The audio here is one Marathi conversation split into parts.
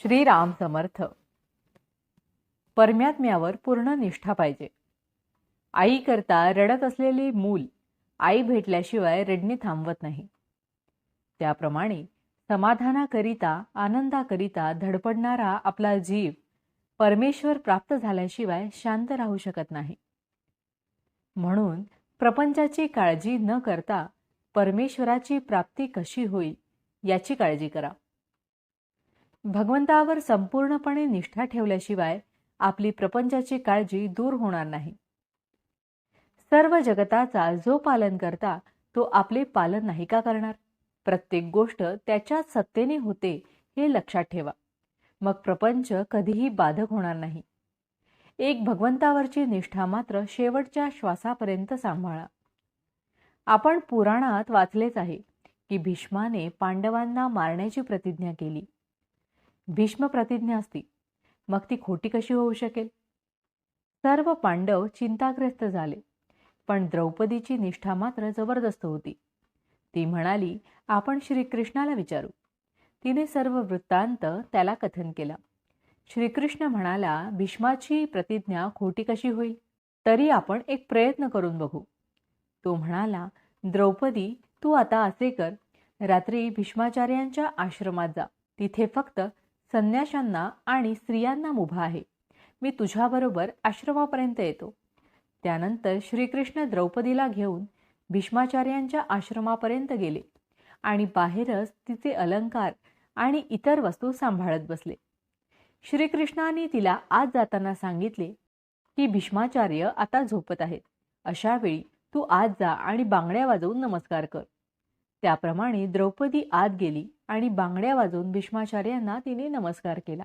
श्रीराम समर्थ. परमात्म्यावर पूर्ण निष्ठा पाहिजे. आई करता रडत असलेली मूल आई भेटल्याशिवाय रडणे थांबवत नाही. त्याप्रमाणे समाधानाकरिता आनंदाकरिता धडपडणारा आपला जीव परमेश्वर प्राप्त झाल्याशिवाय शांत राहू शकत नाही. म्हणून प्रपंचाची काळजी न करता परमेश्वराची प्राप्ती कशी होईल याची काळजी करा. भगवंतावर संपूर्णपणे निष्ठा ठेवल्याशिवाय आपली प्रपंचाची काळजी दूर होणार नाही. सर्व जगताचा जो पालन करता तो आपले पालन नाही का करणार? प्रत्येक गोष्ट त्याच्याच सत्तेने होते हे लक्षात ठेवा. मग प्रपंच कधीही बाधक होणार नाही. एक भगवंतावरची निष्ठा मात्र शेवटच्या श्वासापर्यंत सांभाळा. आपण पुराणात वाचलेच आहे की भीष्माने पांडवांना मारण्याची प्रतिज्ञा केली. भीष्म प्रतिज्ञा असती, मग ती खोटी कशी होऊ शकेल? सर्व पांडव चिंताग्रस्त झाले, पण द्रौपदीची निष्ठा मात्र जबरदस्त होती. ती म्हणाली, आपण श्रीकृष्णाला विचारू. तिने सर्व वृत्तांत त्याला कथन केला. श्रीकृष्ण म्हणाला, भीष्माची प्रतिज्ञा खोटी कशी होईल? तरी आपण एक प्रयत्न करून बघू. तो म्हणाला, द्रौपदी, तू आता असे कर, रात्री भीष्माचार्यांच्या आश्रमात जा. तिथे फक्त संन्याशांना आणि स्त्रियांना मुभा आहे. मी तुझ्याबरोबर आश्रमापर्यंत येतो. त्यानंतर श्रीकृष्ण द्रौपदीला घेऊन भीष्माचार्यांच्या आश्रमापर्यंत गेले आणि बाहेरच तिचे अलंकार आणि इतर वस्तू सांभाळत बसले. श्रीकृष्णाने तिला आत जाताना सांगितले की भीष्माचार्य आता झोपत आहेत. अशा वेळी तू आत जा आणि बांगड्या वाजवून नमस्कार कर. त्याप्रमाणे द्रौपदी आत गेली आणि बांगड्या वाजवून भीष्माचार्यांना तिने नमस्कार केला.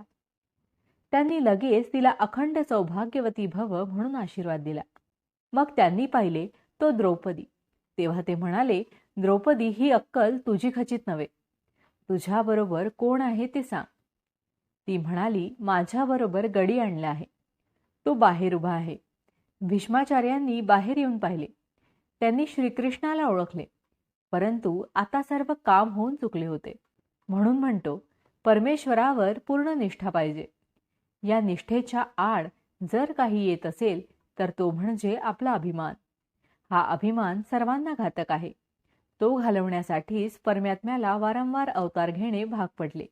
त्यांनी लगेच तिला अखंड सौभाग्यवती भव म्हणून आशीर्वाद दिला. मग त्यांनी पाहिले तो द्रौपदी. तेव्हा ते म्हणाले, द्रौपदी, ही अक्कल तुझी खचित नव्हे. तुझ्याबरोबर कोण आहे ते सांग. ती म्हणाली, माझ्याबरोबर गडी आणला आहे. तो बाहेर उभा आहे. भीष्माचार्यांनी बाहेर येऊन पाहिले. त्यांनी श्रीकृष्णाला ओळखले, परंतु आता सर्व काम होऊन चुकले होते. म्हणून म्हणतो, परमेश्वरावर पूर्ण निष्ठा पाहिजे. या निष्ठेच्या आड जर काही येत असेल तर तो म्हणजे आपला अभिमान. हा अभिमान सर्वांना घातक आहे. तो घालवण्यासाठीच परमात्म्याला वारंवार अवतार घेणे भाग पडले.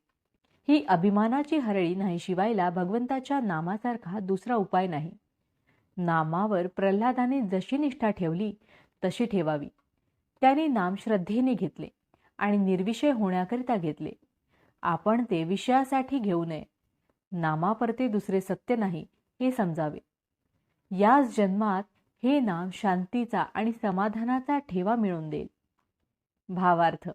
ही अभिमानाची हरळी नाहीशी व्हायला भगवंताच्या नामासारखा दुसरा उपाय नाही. नामावर प्रल्हादाने जशी निष्ठा ठेवली तशी ठेवावी. त्याने नाम श्रद्धेने घेतले आणि निर्विषय होण्याकरिता घेतले. आपण ते विषयासाठी घेऊ नये. नामापरते दुसरे सत्य नाही हे समजावे. याच जन्मात हे नाम शांतीचा आणि समाधानाचा ठेवा मिळवून देईल. भावार्थ,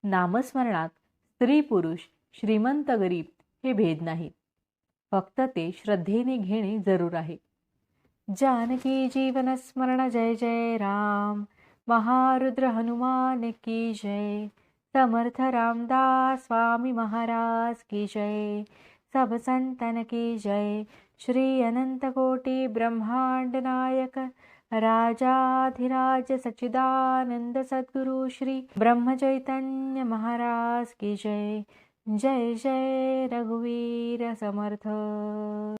नामस्मरणात स्त्री पुरुष, श्रीमंत गरीब हे भेद नाहीत. फक्त ते श्रद्धेने घेणे जरूर आहे. जानकी जीवन स्मरण जय जय राम. महारुद्र हनुमान की जय. समर्थ रामदास स्वामी महाराज की जय. सब संतन की जय. श्री अनंत कोटि ब्रह्मांड नायक राजाधिराज सच्चिदानंद सद्गुरु श्री ब्रह्म चैतन्य महाराज की जय. जय जय रघुवीर समर्थ.